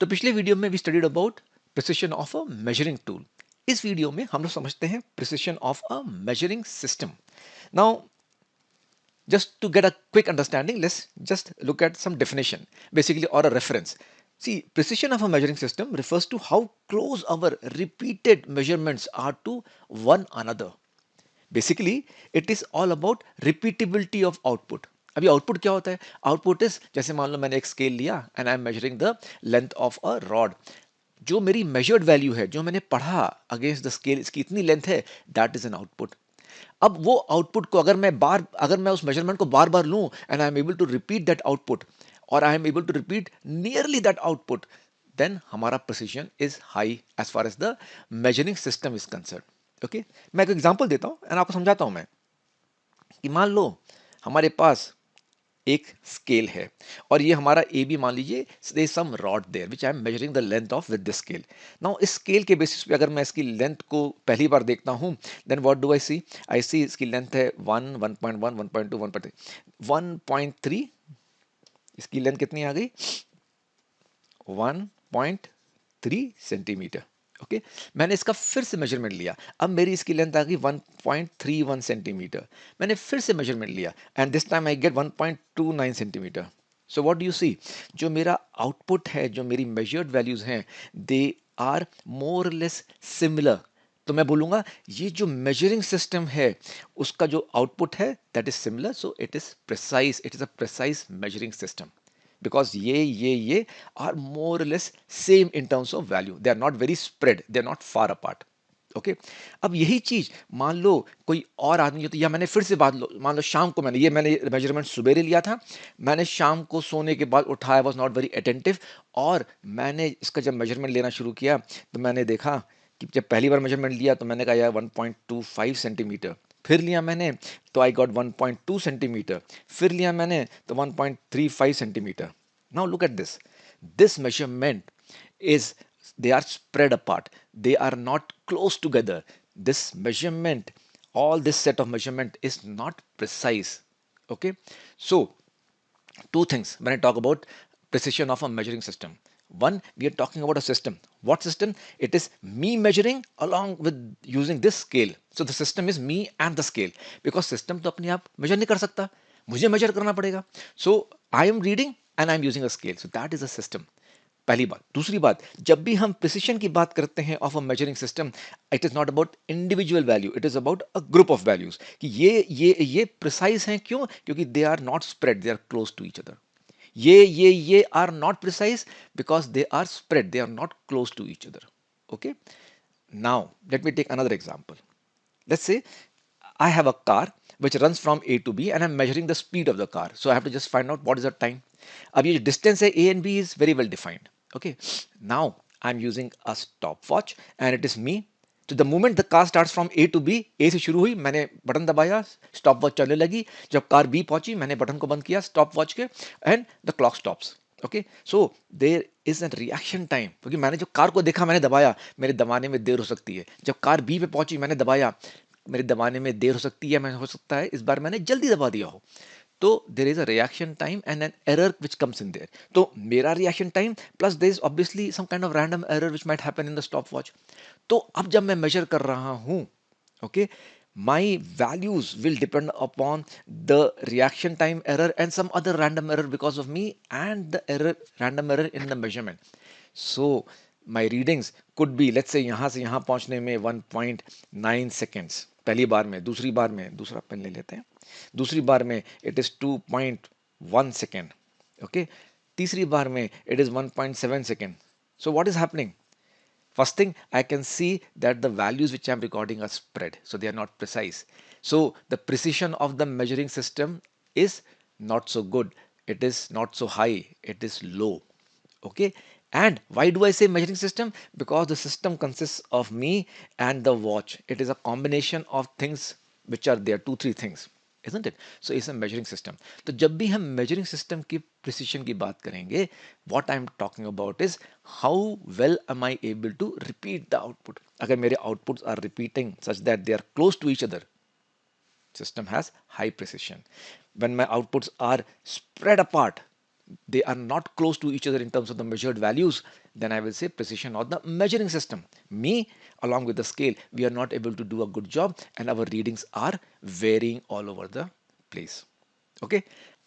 तो पिछले वीडियो में we studied about precision of a measuring tool. इस वीडियो में हम लोग समझते हैं precision of a measuring system. Now just to get a quick understanding, let's just look at some definition basically or a reference. See, precision of a measuring system refers to how close our repeated measurements are to one another. Basically it is all about repeatability of output. अभी output क्या होता है? Output is, जैसे मान लो मैंने एक scale लिया and I am measuring the length of a rod. जो मेरी मेजर्ड वैल्यू है, जो मैंने पढ़ा अगेंस्ट द स्केल, इसकी इतनी लेंथ है, दैट इज एन आउटपुट। अब वो आउटपुट को अगर मैं उस मेजरमेंट को बार बार लूं and I am able to repeat that output और I am able to repeat nearly that output, then हमारा precision is high as far as the measuring system is concern. Okay, मैं एक एग्जांपल देता हूं एंड आपको समझाता हूं मैं कि मान लो हमारे पास एक स्केल है और ये हमारा ए बी मान लीजिए, there is some rod there which I am measuring the length of with this scale. Now इस स्केल के बेसिस पे अगर मैं इसकी लेंथ को पहली बार देखता हूं, देन व्हाट डू आई सी इसकी लेंथ है 1, 1.1, 1.2, 1.3, 1.3। इसकी लेंथ कितनी आ गई? 1.3 सेंटीमीटर। ओके, मैंने इसका फिर से मेजरमेंट लिया, अब मेरी इसकी लेंथ आ गई 1.31 सेंटीमीटर। मैंने फिर से मेजरमेंट लिया and this time I get 1.29 centimetre. So what do you see? जो मेरा आउटपुट है, जो मेरी मेजर्ड वैल्यूज हैं, they are more less similar. तो मैं बोलूंगा ये जो मेजरिंग सिस्टम है उसका जो आउटपुट है that is similar, so it is precise, it is a precise measuring system because ye are more or less same in terms of value. They are not very spread, they are not far apart. Okay okay? अब यही चीज मान लो कोई और आदमी होता, या मैंने फिर से बात लो, मान लो शाम को मैंने मेजरमेंट सुबेरे लिया था, मैंने शाम को सोने के बाद उठाया, वॉज नॉट वेरी अटेंटिव, और मैंने इसका जब मेजरमेंट लेना शुरू किया तो मैंने देखा कि जब पहली बार मेजरमेंट लिया तो मैंने कहा यार 1.25 सेंटीमीटर, फिर लिया मैंने तो आई गॉट 1.2 सेंटीमीटर, फिर लिया मैंने तो 1.35 centimetre. Now look at this measurement is, they are spread apart, they are not close together. This measurement, all this set of measurement is not precise. Okay, so two things when I talk about precision of a measuring system. One, we are talking about a system. What system? It is me measuring along with using this scale. So the system is me and the scale, because system तो अपने आप measure नहीं कर सकता, मुझे measure करना पड़ेगा. So I am reading and I am using a scale. So that is a system. पहली बात। दूसरी बात, जब भी हम प्रिसिशन की बात करते हैं of a measuring system, it is not about individual value, it is about a group of values कि ये प्रिसाइज हैं। क्यों? क्योंकि they are not spread, they are close to each other. ये are not precise because they are spread, they are not close to each other. Okay, now let me take another example. Let's say I have a car which runs from A to B and I'm measuring the speed of the car. So I have to just find out what is the time. अब ये जो distance है A and B is very well defined. Okay. Now I'm using a stopwatch and it is me. तो the moment the car starts from A to B, A से शुरू हुई, मैंने button दबाया, stopwatch चलने लगी, जब कार B पहुंची मैंने बटन को बंद किया stopwatch के, and the clock stops. Okay, so there is an reaction time, क्योंकि मैंने जो कार को देखा मैंने दबाया, मेरे दबाने में देर हो सकती है। जब कार बी पे पहुंची मैंने दबाया, मेरे दबाने में देर हो सकती है, मैं हो सकता है इस बार मैंने जल्दी दबा दिया हो। तो there is a reaction time and an error which comes in there. तो मेरा reaction time plus there is obviously some kind of random error which might happen in the stop watch. तो अब जब मैं मेजर कर रहा हूं, okay, my values will depend upon the reaction time error and some other random error because of me and the random error in the measurement. So my readings could be, let's say यहां से यहां पहुंचने में 1.9 seconds पहली बार में, दूसरी बार में, दूसरा पेन ले लेते हैं, दूसरी बार में it is 2.1 second. Okay, तीसरी बार में it is 1.7 second. So what is happening? First thing, I can see that the values which I'm recording are spread, so they are not precise. So the precision of the measuring system is not so good. It is not so high. It is low. Okay. And why do I say measuring system? Because the system consists of me and the watch. It is a combination of things which are there, two, three things. Isn't it? So it's a measuring system. तो जब भी हम measuring system की precision की बात करेंगे, what I'm talking about is how well am I able to repeat the output. अगर मेरे outputs are repeating such that they are close to each other, system has high precision. When my outputs are spread apart, they are not close to each other in terms of the measured values, then I will say precision of the measuring system. Me, along with the scale, we are not able to do a good job and our readings are varying all over the place. Okay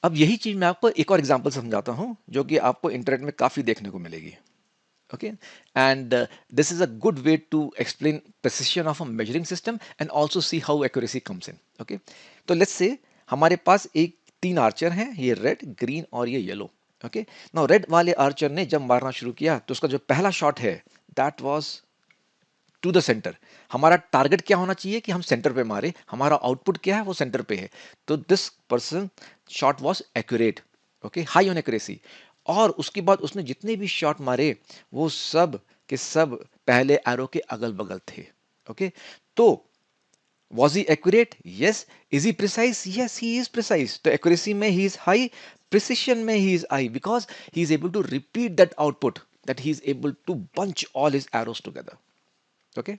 अब यही चीज मैं आपको एक और example समझाता हूं जो कि आपको इंटरनेट में काफी देखने को मिलेगी. Okay, and this is a good way to explain precision of a measuring system and also see how accuracy comes in. Okay, तो let's say हमारे पास एक तीन आर्चर हैं, ये रेड, ग्रीन और ये येलो. ओके, नाउ रेड वाले Archer ने जब मारना शुरू किया तो उसका जो पहला शॉट है that was to the centre. हमारा टारगेट क्या होना चाहिए कि हम सेंटर पे मारे, हमारा आउटपुट क्या है वो सेंटर पे है. तो this person shot was accurate, okay, high on accuracy. और उसके बाद उसने जितने भी शॉट मारे वो सब के सब पहले एरो के अगल बगल थे. ओके, तो was he accurate? Yes. Is he precise? Yes, he is precise. तो accuracy में he is high, precision में he is high because he is able to repeat that output, that he is able to bunch all his arrows together. Okay,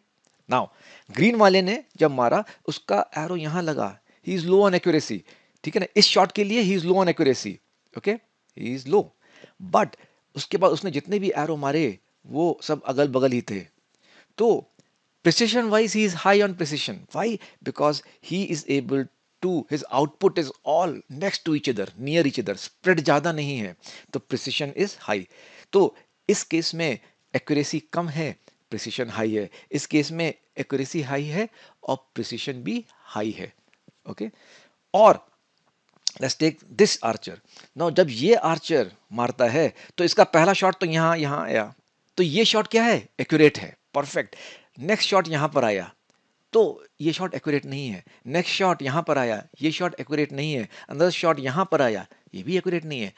now green वाले ने जब मारा उसका arrow यहां लगा, he is low on accuracy. ठीक है ना, इस शॉट के लिए he is low on accuracy. Okay, he is low, but उसके बाद उसने जितने भी एरो मारे वो सब अगल बगल ही थे. तो precision wise he is high on precision. Why? Because he is able to, his output is all next to each other, near each other, spread ज्यादा नहीं है, तो precision is high. तो इस केस में एक्यूरेसी कम है, प्रिसिशन हाई है. इस केस में एक्यूरेसी हाई है और प्रिसिशन भी हाई है. ओके, और let's take this archer. Now जब ये आर्चर मारता है तो इसका पहला शॉट तो यहां यहां आया, तो ये शॉट क्या है, एक्यूरेट है, परफेक्ट. नेक्स्ट शॉट यहां पर आया तो ये शॉट एक्यूरेट नहीं है. नेक्स्ट शॉट यहां पर आया, ये शॉट एक्यूरेट नहीं है. अनदर शॉट यहां पर आया, ये भी एक्यूरेट नहीं है.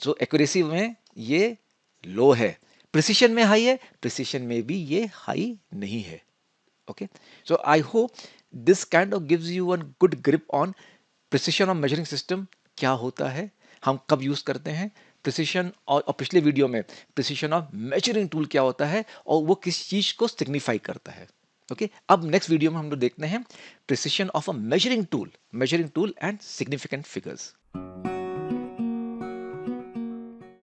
सो एक्यूरेसी में ये लो है, प्रिसिशन में हाई है, प्रिसिशन में भी ये हाई नहीं है. Okay, so I hope this kind of gives you one good grip on precision of measuring system क्या होता है, हम कब यूज करते हैं प्रिसिशन, और पिछले वीडियो में प्रिसिशन ऑफ मेजरिंग टूल क्या होता है और वो किस चीज को सिग्निफाई करता है. ओके, अब नेक्स्ट वीडियो में हम लोग देखते हैं precision of a measuring tool and significant figures.